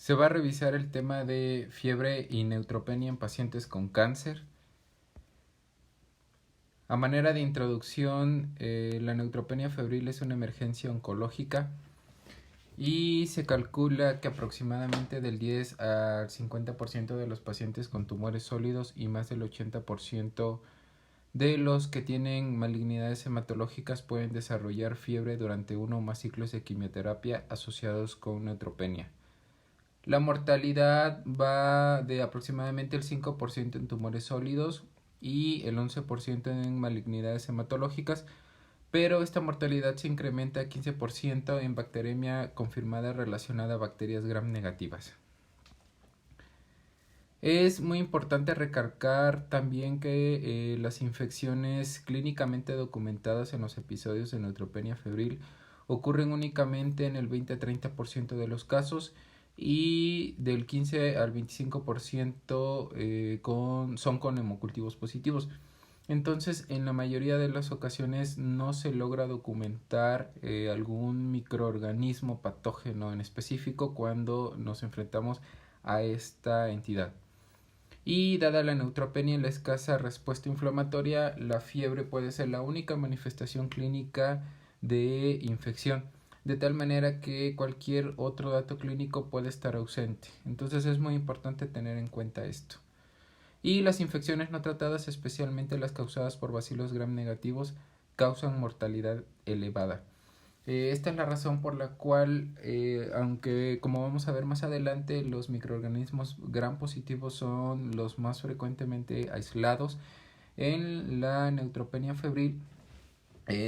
Se va a revisar el tema de fiebre y neutropenia en pacientes con cáncer. A manera de introducción, la neutropenia febril es una emergencia oncológica y se calcula que aproximadamente del 10 al 50% de los pacientes con tumores sólidos y más del 80% de los que tienen malignidades hematológicas pueden desarrollar fiebre durante uno o más ciclos de quimioterapia asociados con neutropenia. La mortalidad va de aproximadamente el 5% en tumores sólidos y el 11% en malignidades hematológicas, pero esta mortalidad se incrementa a 15% en bacteremia confirmada relacionada a bacterias gram negativas. Es muy importante recalcar también que las infecciones clínicamente documentadas en los episodios de neutropenia febril ocurren únicamente en el 20-30% de los casos y del 15 al 25% son con hemocultivos positivos. Entonces, en la mayoría de las ocasiones no se logra documentar algún microorganismo patógeno en específico cuando nos enfrentamos a esta entidad. Y dada la neutropenia y la escasa respuesta inflamatoria, la fiebre puede ser la única manifestación clínica de infección, de tal manera que cualquier otro dato clínico puede estar ausente. Entonces es muy importante tener en cuenta esto. Y las infecciones no tratadas, especialmente las causadas por bacilos gram negativos, causan mortalidad elevada. Esta es la razón por la cual, aunque como vamos a ver más adelante, los microorganismos gram positivos son los más frecuentemente aislados en la neutropenia febril,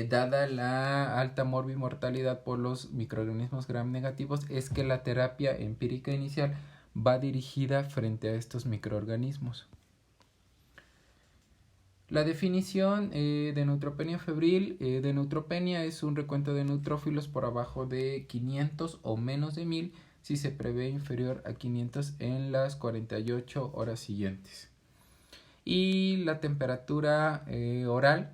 dada la alta morbimortalidad por los microorganismos gram negativos, es que la terapia empírica inicial va dirigida frente a estos microorganismos. La definición de neutropenia febril, de neutropenia es un recuento de neutrófilos por abajo de 500 o menos de 1000 si se prevé inferior a 500 en las 48 horas siguientes. Y la temperatura oral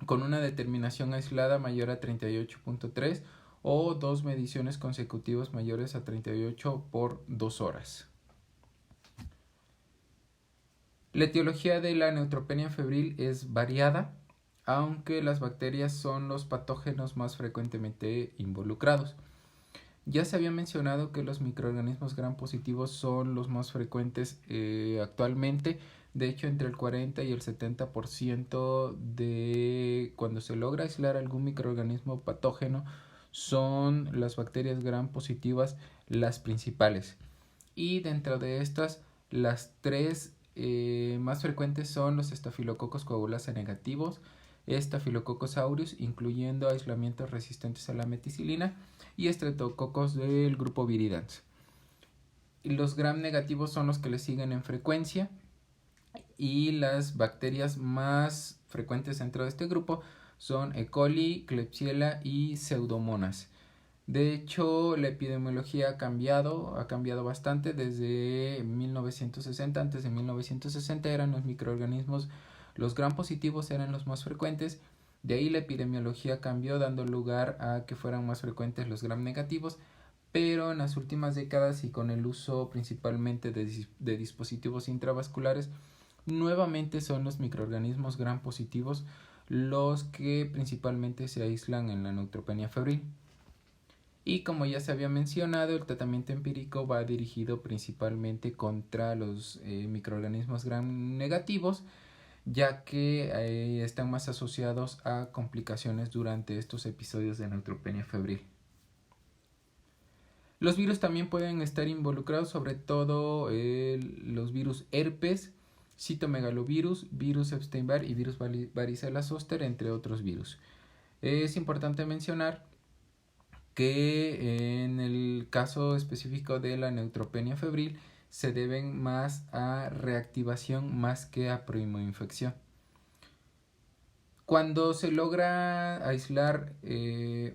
con una determinación aislada mayor a 38.3 o dos mediciones consecutivas mayores a 38 por 2 horas. La etiología de la neutropenia febril es variada, aunque las bacterias son los patógenos más frecuentemente involucrados. Ya se había mencionado que los microorganismos gram positivos son los más frecuentes actualmente. De hecho, entre el 40 y el 70% de cuando se logra aislar algún microorganismo patógeno son las bacterias gram positivas las principales. Y dentro de estas, las tres más frecuentes son los estafilococos coagulasa negativos, Staphylococcus aureus, incluyendo aislamientos resistentes a la meticilina, y estreptococos del grupo viridans. Los gram negativos son los que le siguen en frecuencia, y las bacterias más frecuentes dentro de este grupo son E. coli, Klebsiella y Pseudomonas. De hecho, la epidemiología ha cambiado bastante desde 1960. Antes de 1960 eran los microorganismos, los gram positivos eran los más frecuentes. De ahí la epidemiología cambió, dando lugar a que fueran más frecuentes los gram negativos. Pero en las últimas décadas y con el uso principalmente de dispositivos intravasculares, nuevamente son los microorganismos gram positivos los que principalmente se aíslan en la neutropenia febril. Y como ya se había mencionado, el tratamiento empírico va dirigido principalmente contra los microorganismos gram negativos, ya que están más asociados a complicaciones durante estos episodios de neutropenia febril. Los virus también pueden estar involucrados, sobre todo los virus herpes, citomegalovirus, virus Epstein-Barr y virus varicela zoster, entre otros virus. Es importante mencionar que en el caso específico de la neutropenia febril se deben más a reactivación más que a primoinfección. Cuando se logra aislar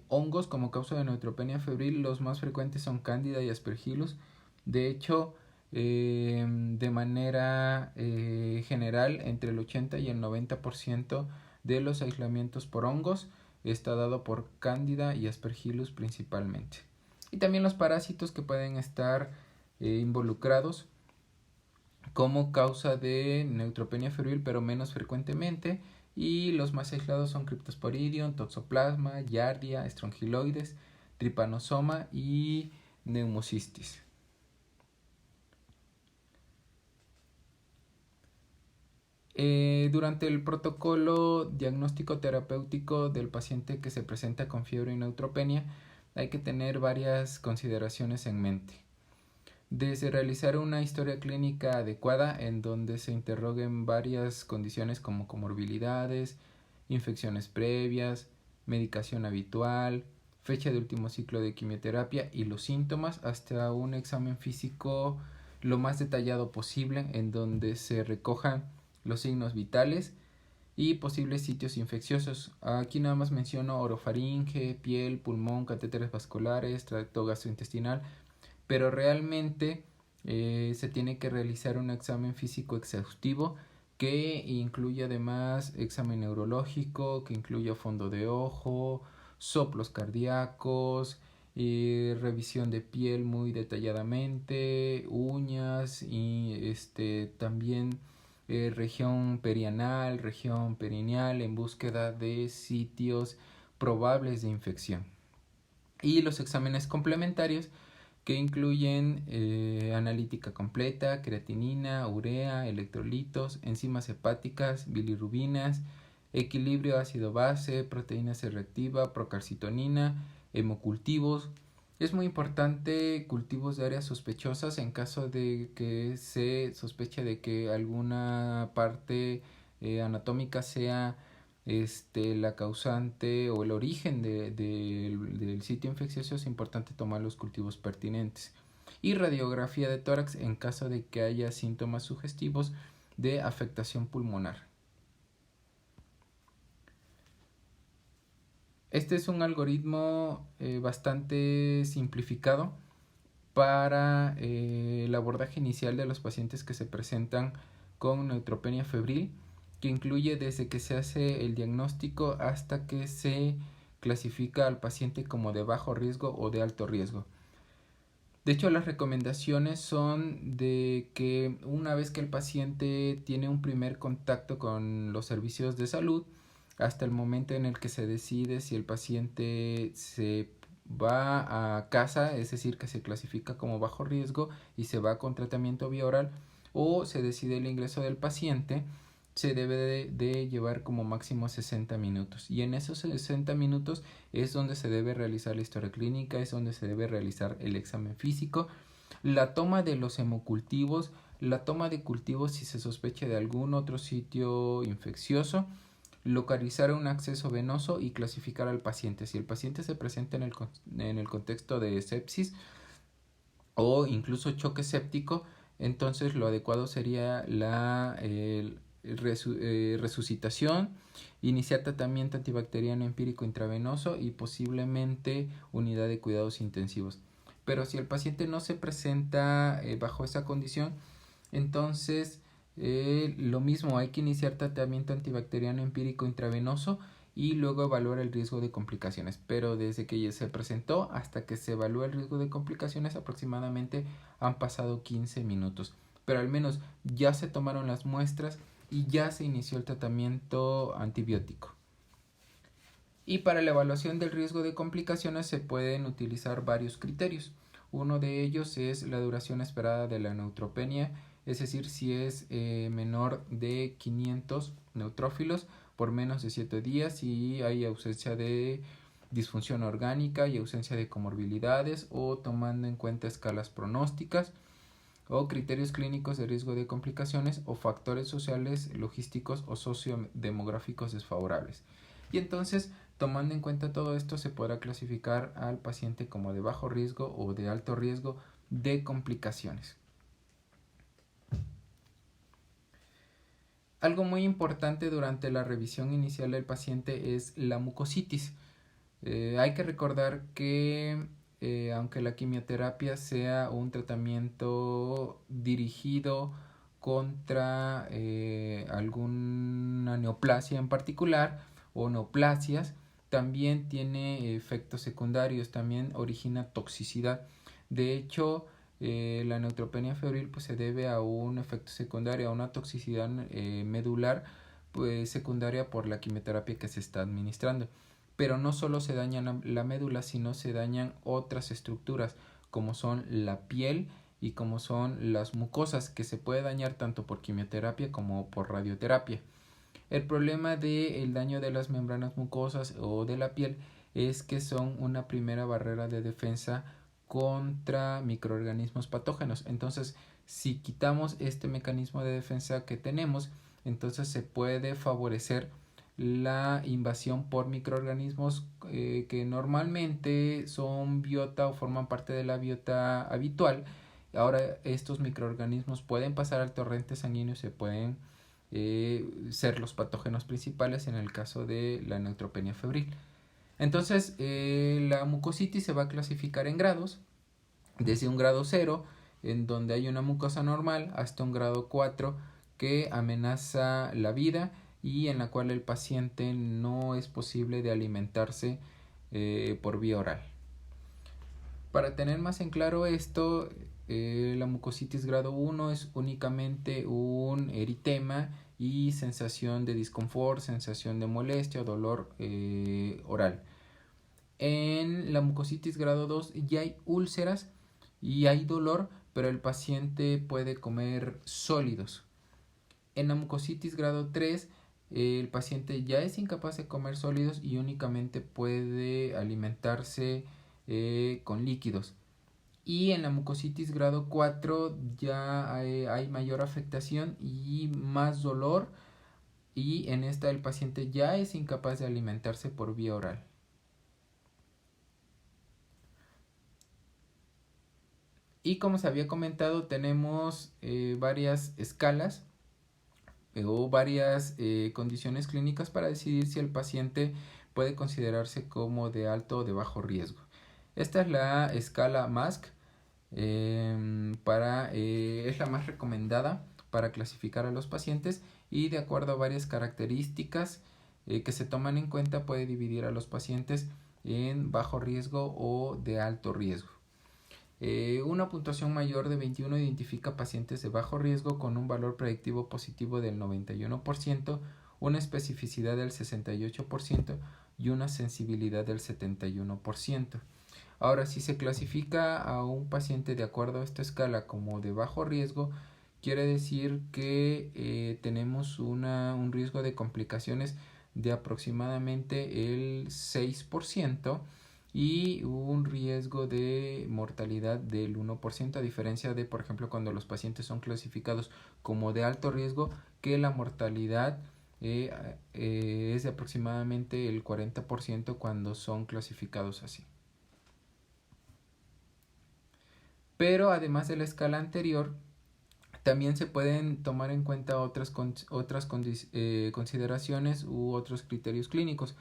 hongos como causa de neutropenia febril, los más frecuentes son Candida y Aspergillus. De hecho, de manera general, entre el 80 y el 90% de los aislamientos por hongos está dado por Candida y Aspergillus principalmente. y también los parásitos que pueden estar involucrados como causa de neutropenia febril, pero menos frecuentemente, y los más aislados son Cryptosporidium, Toxoplasma, Giardia, Strongyloides, Trypanosoma y Pneumocystis. Durante el protocolo diagnóstico terapéutico del paciente que se presenta con fiebre y neutropenia, hay que tener varias consideraciones en mente. Desde realizar una historia clínica adecuada en donde se interroguen varias condiciones como comorbilidades, infecciones previas, medicación habitual, fecha de último ciclo de quimioterapia y los síntomas, hasta un examen físico lo más detallado posible en donde se recojan los signos vitales y posibles sitios infecciosos. Aquí nada más menciono orofaringe, piel, pulmón, catéteres vasculares, tracto gastrointestinal, pero realmente se tiene que realizar un examen físico exhaustivo que incluye además examen neurológico, que incluya fondo de ojo, soplos cardíacos, revisión de piel muy detalladamente, uñas y también región perianal, región perineal en búsqueda de sitios probables de infección. Y los exámenes complementarios que incluyen analítica completa, creatinina, urea, electrolitos, enzimas hepáticas, bilirrubinas, equilibrio ácido-base, proteína C reactiva, procalcitonina, hemocultivos. Es muy importante cultivos de áreas sospechosas en caso de que se sospeche de que alguna parte anatómica sea la causante o el origen del sitio infeccioso. Es importante tomar los cultivos pertinentes. Y radiografía de tórax en caso de que haya síntomas sugestivos de afectación pulmonar. Este es un algoritmo bastante simplificado para el abordaje inicial de los pacientes que se presentan con neutropenia febril, que incluye desde que se hace el diagnóstico hasta que se clasifica al paciente como de bajo riesgo o de alto riesgo. De hecho, las recomendaciones son de que una vez que el paciente tiene un primer contacto con los servicios de salud, hasta el momento en el que se decide si el paciente se va a casa, es decir, que se clasifica como bajo riesgo y se va con tratamiento vía oral, o se decide el ingreso del paciente, se debe de llevar como máximo 60 minutos. Y en esos 60 minutos es donde se debe realizar la historia clínica, es donde se debe realizar el examen físico, la toma de los hemocultivos, la toma de cultivos si se sospecha de algún otro sitio infeccioso, localizar un acceso venoso y clasificar al paciente. Si el paciente se presenta en el contexto de sepsis o incluso choque séptico, entonces lo adecuado sería la resucitación, iniciar tratamiento antibacteriano empírico intravenoso y posiblemente unidad de cuidados intensivos. Pero si el paciente no se presenta bajo esa condición, entonces lo mismo, hay que iniciar tratamiento antibacteriano empírico intravenoso y luego evaluar el riesgo de complicaciones. Pero desde que ya se presentó hasta que se evalúa el riesgo de complicaciones aproximadamente han pasado 15 minutos. Pero al menos ya se tomaron las muestras y ya se inició el tratamiento antibiótico. Y para la evaluación del riesgo de complicaciones se pueden utilizar varios criterios. Uno de ellos es la duración esperada de la neutropenia, es decir, si es menor de 500 neutrófilos por menos de 7 días y hay ausencia de disfunción orgánica y ausencia de comorbilidades, o tomando en cuenta escalas pronósticas o criterios clínicos de riesgo de complicaciones o factores sociales, logísticos o sociodemográficos desfavorables. Y entonces, tomando en cuenta todo esto, se podrá clasificar al paciente como de bajo riesgo o de alto riesgo de complicaciones. Algo muy importante durante la revisión inicial del paciente es la mucositis. Hay que recordar que aunque la quimioterapia sea un tratamiento dirigido contra alguna neoplasia en particular o neoplasias, también tiene efectos secundarios, también origina toxicidad. De hecho, la neutropenia febril pues se debe a un efecto secundario, a una toxicidad medular pues secundaria por la quimioterapia que se está administrando. Pero no solo se daña la médula, sino se dañan otras estructuras como son la piel y como son las mucosas, que se puede dañar tanto por quimioterapia como por radioterapia. El problema del daño de las membranas mucosas o de la piel es que son una primera barrera de defensa contra microorganismos patógenos. Entonces, si quitamos este mecanismo de defensa que tenemos, entonces se puede favorecer la invasión por microorganismos que normalmente son biota o forman parte de la biota habitual. Ahora estos microorganismos pueden pasar al torrente sanguíneo y se pueden ser los patógenos principales en el caso de la neutropenia febril. Entonces, la mucositis se va a clasificar en grados, desde un grado 0, en donde hay una mucosa normal, hasta un grado 4, que amenaza la vida y en la cual el paciente no es posible de alimentarse por vía oral. Para tener más en claro esto, la mucositis grado 1 es únicamente un eritema y sensación de disconfort, sensación de molestia o dolor oral. En la mucositis grado 2 ya hay úlceras y hay dolor, pero el paciente puede comer sólidos. En la mucositis grado 3, el paciente ya es incapaz de comer sólidos y únicamente puede alimentarse con líquidos. Y en la mucositis grado 4 ya hay mayor afectación y más dolor, y en esta el paciente ya es incapaz de alimentarse por vía oral. Y como se había comentado, tenemos varias escalas o varias condiciones clínicas para decidir si el paciente puede considerarse como de alto o de bajo riesgo. Esta es la escala MASC, es la más recomendada para clasificar a los pacientes, y de acuerdo a varias características que se toman en cuenta puede dividir a los pacientes en bajo riesgo o de alto riesgo. Una puntuación mayor de 21 identifica pacientes de bajo riesgo con un valor predictivo positivo del 91%, una especificidad del 68% y una sensibilidad del 71%. Ahora, si se clasifica a un paciente de acuerdo a esta escala como de bajo riesgo, quiere decir que tenemos un riesgo de complicaciones de aproximadamente el 6% y un riesgo de mortalidad del 1%, a diferencia de, por ejemplo, cuando los pacientes son clasificados como de alto riesgo, que la mortalidad es de aproximadamente el 40% cuando son clasificados así. Pero además de la escala anterior, también se pueden tomar en cuenta otras consideraciones u otros criterios clínicos.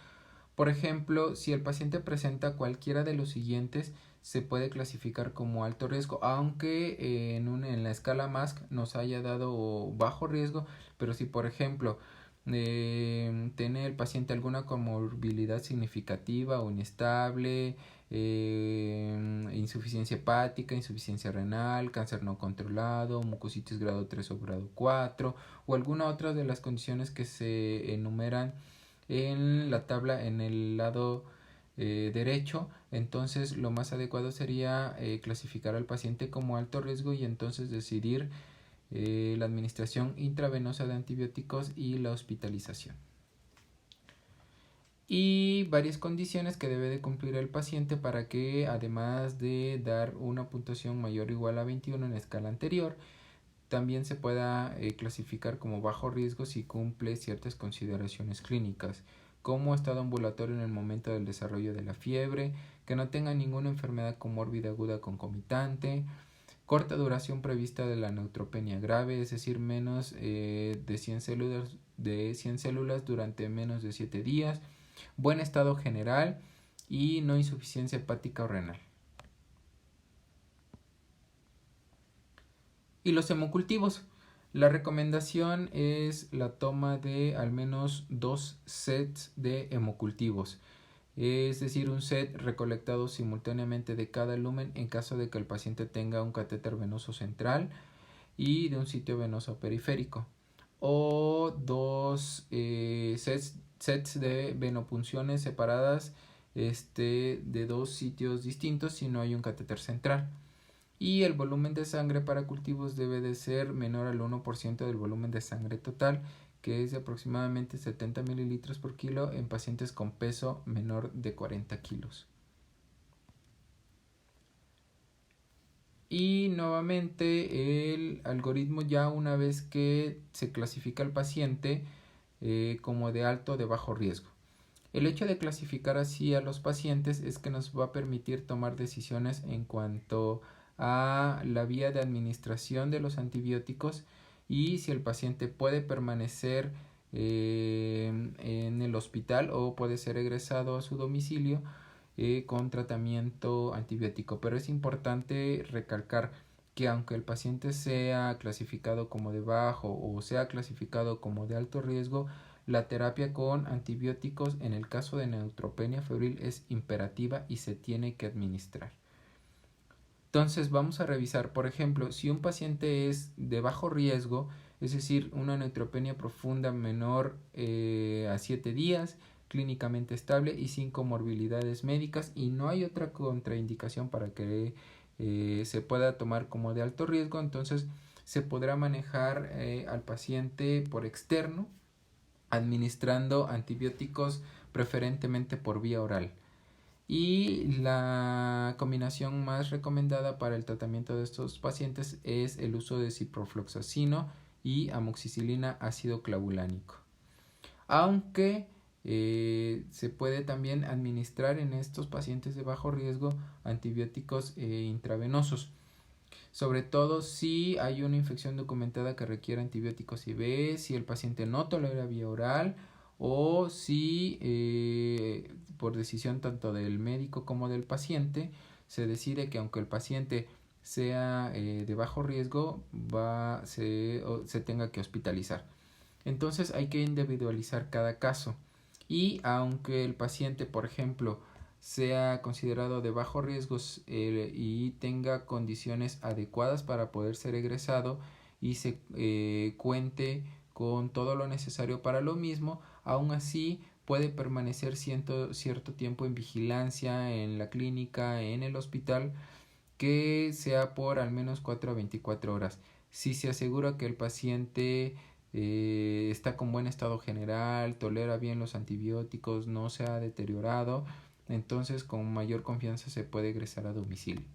Por ejemplo, si el paciente presenta cualquiera de los siguientes, se puede clasificar como alto riesgo, aunque en la escala MASC nos haya dado bajo riesgo, pero si por ejemplo tiene el paciente alguna comorbilidad significativa o inestable, insuficiencia hepática, insuficiencia renal, cáncer no controlado, mucositis grado 3 o grado 4 o alguna otra de las condiciones que se enumeran en la tabla en el lado derecho, entonces lo más adecuado sería clasificar al paciente como alto riesgo y entonces decidir la administración intravenosa de antibióticos y la hospitalización. Y varias condiciones que debe de cumplir el paciente para que, además de dar una puntuación mayor o igual a 21 en la escala anterior, también se pueda clasificar como bajo riesgo si cumple ciertas consideraciones clínicas, como estado ambulatorio en el momento del desarrollo de la fiebre, que no tenga ninguna enfermedad comórbida aguda concomitante, corta duración prevista de la neutropenia grave, es decir, menos de 100 células durante menos de 7 días, buen estado general y no insuficiencia hepática o renal. Y los hemocultivos. La recomendación es la toma de al menos 2 sets de hemocultivos. es decir, un set recolectado simultáneamente de cada lumen en caso de que el paciente tenga un catéter venoso central y de un sitio venoso periférico, o dos sets de venopunciones separadas de dos sitios distintos si no hay un catéter central. Y el volumen de sangre para cultivos debe de ser menor al 1% del volumen de sangre total, que es de aproximadamente 70 mililitros por kilo en pacientes con peso menor de 40 kilos. Y nuevamente el algoritmo, ya una vez que se clasifica al paciente como de alto o de bajo riesgo. El hecho de clasificar así a los pacientes es que nos va a permitir tomar decisiones en cuanto a la vía de administración de los antibióticos y si el paciente puede permanecer en el hospital o puede ser egresado a su domicilio con tratamiento antibiótico. Pero es importante recalcar que aunque el paciente sea clasificado como de bajo o sea clasificado como de alto riesgo, la terapia con antibióticos en el caso de neutropenia febril es imperativa y se tiene que administrar. Entonces vamos a revisar, por ejemplo, si un paciente es de bajo riesgo, es decir, una neutropenia profunda menor a 7 días, clínicamente estable y sin comorbilidades médicas, y no hay otra contraindicación para que se pueda tomar como de alto riesgo, entonces se podrá manejar al paciente por externo, administrando antibióticos preferentemente por vía oral. Y la combinación más recomendada para el tratamiento de estos pacientes es el uso de ciprofloxacino y amoxicilina ácido clavulánico. Aunque se puede también administrar en estos pacientes de bajo riesgo antibióticos intravenosos, sobre todo si hay una infección documentada que requiere antibióticos IV, si el paciente no tolera vía oral o si por decisión tanto del médico como del paciente se decide que aunque el paciente sea de bajo riesgo se tenga que hospitalizar. Entonces hay que individualizar cada caso, y aunque el paciente, por ejemplo, sea considerado de bajo riesgo y tenga condiciones adecuadas para poder ser egresado y se cuente con todo lo necesario para lo mismo, aún así puede permanecer cierto tiempo en vigilancia en la clínica, en el hospital, que sea por al menos 4 a 24 horas. Si se asegura que el paciente está con buen estado general, tolera bien los antibióticos, no se ha deteriorado, entonces con mayor confianza se puede egresar a domicilio.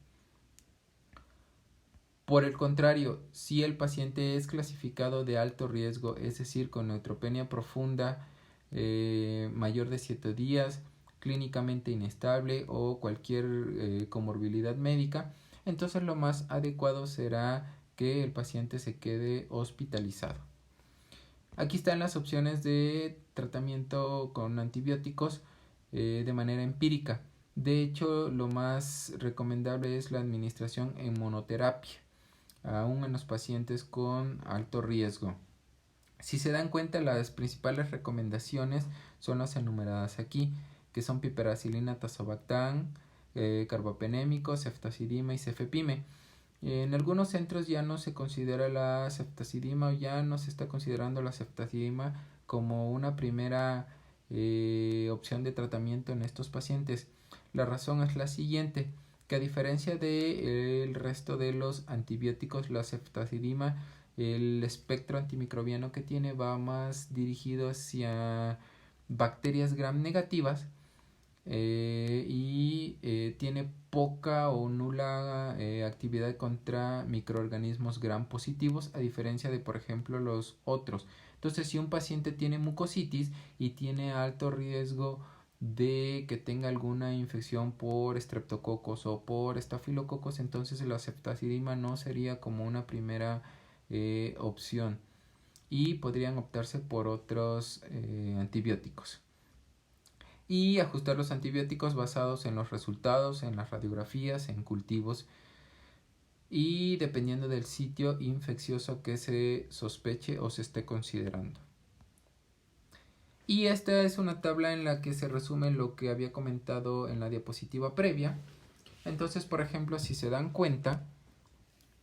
Por el contrario, si el paciente es clasificado de alto riesgo, es decir, con neutropenia profunda mayor de 7 días, clínicamente inestable o cualquier comorbilidad médica, entonces lo más adecuado será que el paciente se quede hospitalizado. Aquí están las opciones de tratamiento con antibióticos de manera empírica. De hecho, lo más recomendable es la administración en monoterapia, aún en los pacientes con alto riesgo. Si se dan cuenta, las principales recomendaciones son las enumeradas aquí, que son piperacilina, tazobactam, carbapenémico, ceftazidima y cefepime. En algunos centros ya no se considera la ceftazidima o ya no se está considerando la ceftazidima como una primera opción de tratamiento en estos pacientes. La razón es la siguiente, que a diferencia del resto de los antibióticos, la ceftazidima, el espectro antimicrobiano que tiene va más dirigido hacia bacterias gram negativas y tiene poca o nula actividad contra microorganismos gram positivos, a diferencia de, por ejemplo, los otros. Entonces, si un paciente tiene mucositis y tiene alto riesgo de que tenga alguna infección por estreptococos o por estafilococos, entonces la ceftazidima no sería como una primera opción y podrían optarse por otros antibióticos. Y ajustar los antibióticos basados en los resultados, en las radiografías, en cultivos y dependiendo del sitio infeccioso que se sospeche o se esté considerando. Y esta es una tabla en la que se resume lo que había comentado en la diapositiva previa. Entonces, por ejemplo, si se dan cuenta,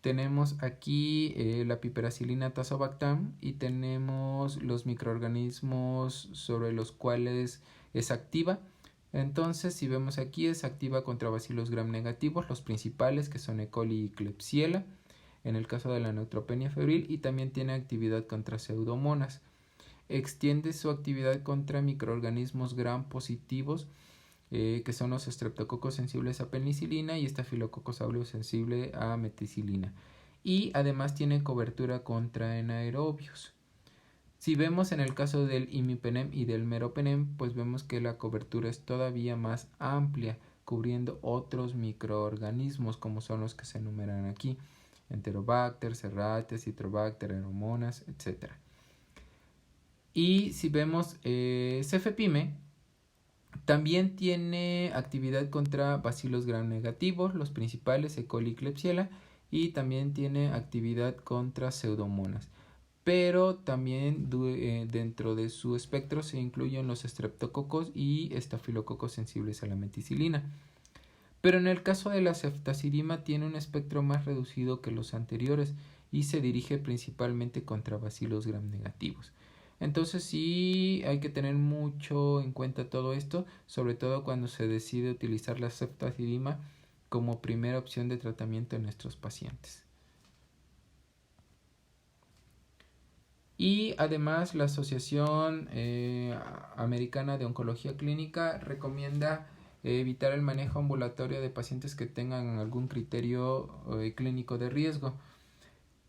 tenemos aquí la piperacilina tazobactam y tenemos los microorganismos sobre los cuales es activa. Entonces, si vemos aquí, es activa contra bacilos gram negativos, los principales que son E. coli y Klebsiella, en el caso de la neutropenia febril, y también tiene actividad contra pseudomonas. Extiende su actividad contra microorganismos gram positivos, que son los estreptococos sensibles a penicilina y estafilococcus aureus sensible a meticilina. Y además tiene cobertura contra anaerobios. Si vemos en el caso del imipenem y del meropenem, pues vemos que la cobertura es todavía más amplia, cubriendo otros microorganismos como son los que se enumeran aquí: Enterobacter, Serratia, Citrobacter, Aeromonas, etc. Y si vemos cefepime, también tiene actividad contra bacilos gram negativos, los principales E. coli y Klebsiella, y también tiene actividad contra pseudomonas. Pero también dentro de su espectro se incluyen los estreptococos y estafilococos sensibles a la meticilina. Pero en el caso de la ceftazidima tiene un espectro más reducido que los anteriores y se dirige principalmente contra bacilos gram negativos. Entonces sí hay que tener mucho en cuenta todo esto, sobre todo cuando se decide utilizar la ceftazidima como primera opción de tratamiento en nuestros pacientes. Y además la Asociación Americana de Oncología Clínica recomienda evitar el manejo ambulatorio de pacientes que tengan algún criterio clínico de riesgo.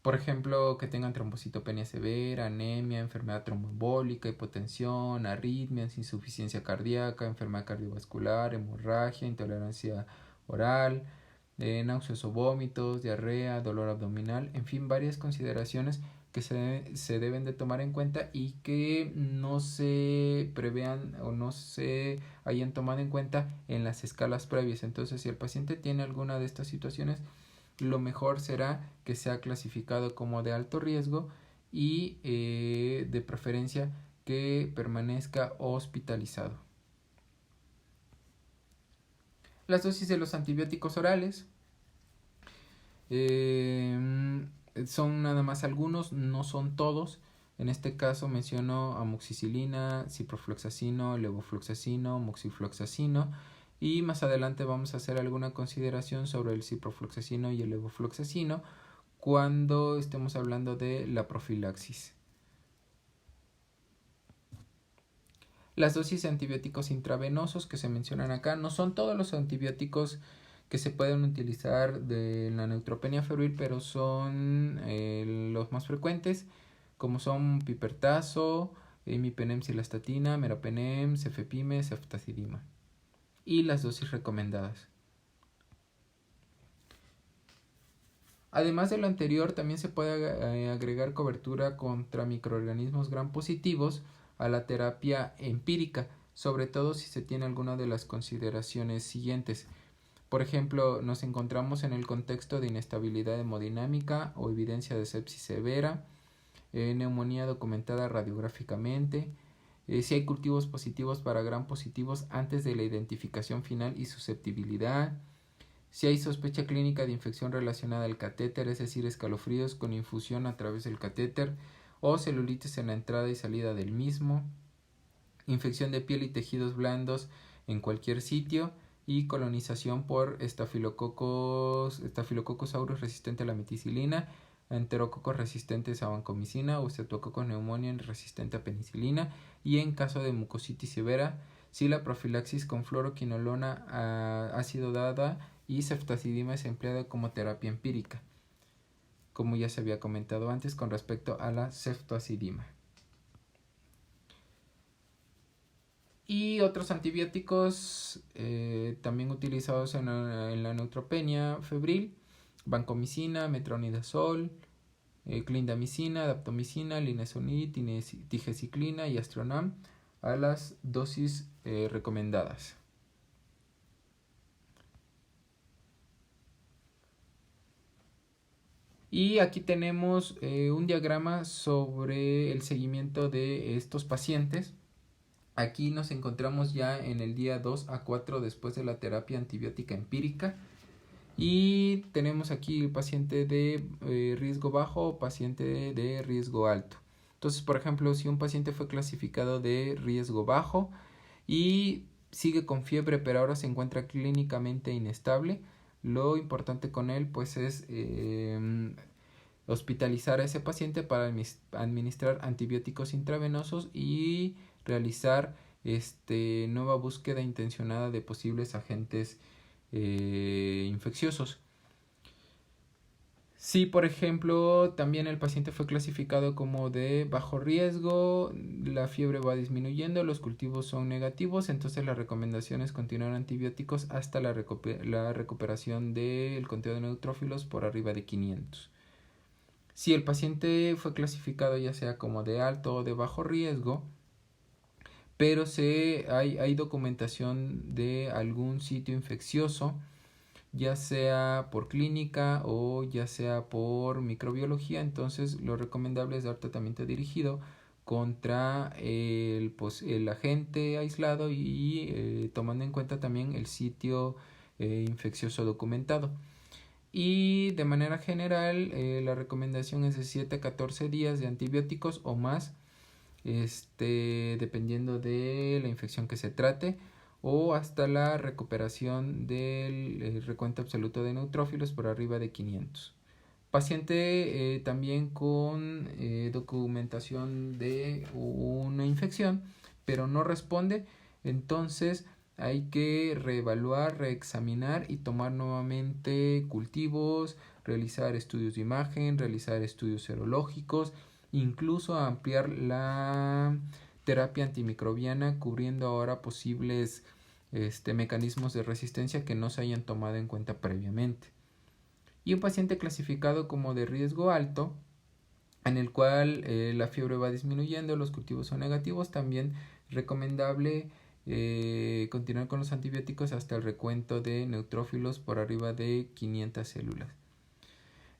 Por ejemplo, que tengan trombocitopenia severa, anemia, enfermedad tromboembólica, hipotensión, arritmias, insuficiencia cardíaca, enfermedad cardiovascular, hemorragia, intolerancia oral, náuseas o vómitos, diarrea, dolor abdominal, en fin, varias consideraciones que se deben de tomar en cuenta y que no se prevean o no se hayan tomado en cuenta en las escalas previas. Entonces, si el paciente tiene alguna de estas situaciones, lo mejor será que sea clasificado como de alto riesgo y de preferencia que permanezca hospitalizado. Las dosis de los antibióticos orales son nada más algunos, no son todos. En este caso menciono amoxicilina, ciprofloxacino, levofloxacino, moxifloxacino, y más adelante vamos a hacer alguna consideración sobre el ciprofloxacino y el levofloxacino cuando estemos hablando de la profilaxis. Las dosis de antibióticos intravenosos que se mencionan acá no son todos los antibióticos que se pueden utilizar de la neutropenia febril, pero son los más frecuentes, como son pipertazo, imipenem cilastatina, meropenem, cefepime, ceftazidima. Y las dosis recomendadas. Además de lo anterior, también se puede agregar cobertura contra microorganismos gram positivos a la terapia empírica, sobre todo si se tiene alguna de las consideraciones siguientes. Por ejemplo, nos encontramos en el contexto de inestabilidad hemodinámica o evidencia de sepsis severa, neumonía documentada radiográficamente, si hay cultivos positivos para gram positivos antes de la identificación final y susceptibilidad, si hay sospecha clínica de infección relacionada al catéter, es decir, escalofríos con infusión a través del catéter o celulitis en la entrada y salida del mismo, infección de piel y tejidos blandos en cualquier sitio y colonización por Staphylococcus aureus resistente a la meticilina, enterococos resistentes a vancomicina o Streptococcus pneumoniae resistente a penicilina, y en caso de mucositis severa, si la profilaxis con fluoroquinolona ha sido dada y ceftazidima es empleada como terapia empírica, como ya se había comentado antes con respecto a la ceftazidima. Y otros antibióticos también utilizados en la neutropenia febril: vancomicina, metronidazol, clindamicina, daptomicina, linezolid, tigeciclina y astronam a las dosis recomendadas. Y aquí tenemos un diagrama sobre el seguimiento de estos pacientes. Aquí nos encontramos ya en el día 2 a 4 después de la terapia antibiótica empírica. Y tenemos aquí el paciente de riesgo bajo o paciente de riesgo alto. Entonces, por ejemplo, si un paciente fue clasificado de riesgo bajo y sigue con fiebre, pero ahora se encuentra clínicamente inestable, lo importante con él pues es hospitalizar a ese paciente para administrar antibióticos intravenosos y realizar nueva búsqueda intencionada de posibles agentes infecciosos. Si, por ejemplo, también el paciente fue clasificado como de bajo riesgo, la fiebre va disminuyendo, los cultivos son negativos, entonces la recomendación es continuar antibióticos hasta la recuperación del conteo de neutrófilos por arriba de 500. Si el paciente fue clasificado ya sea como de alto o de bajo riesgo, pero hay documentación de algún sitio infeccioso, ya sea por clínica o ya sea por microbiología, entonces lo recomendable es dar tratamiento dirigido contra el agente aislado y tomando en cuenta también el sitio infeccioso documentado. Y de manera general la recomendación es de 7 a 14 días de antibióticos o más, dependiendo de la infección que se trate, o hasta la recuperación del recuento absoluto de neutrófilos por arriba de 500. Paciente también con documentación de una infección, pero no responde, entonces hay que reevaluar, reexaminar y tomar nuevamente cultivos, realizar estudios de imagen, realizar estudios serológicos, incluso ampliar la terapia antimicrobiana cubriendo ahora posibles mecanismos de resistencia que no se hayan tomado en cuenta previamente. Y un paciente clasificado como de riesgo alto, en el cual la fiebre va disminuyendo, los cultivos son negativos, también recomendable continuar con los antibióticos hasta el recuento de neutrófilos por arriba de 500 células.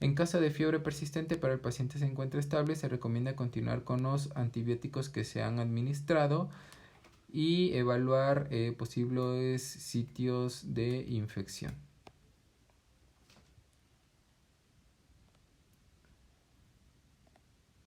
En caso de fiebre persistente, pero el paciente se encuentra estable, se recomienda continuar con los antibióticos que se han administrado y evaluar posibles sitios de infección.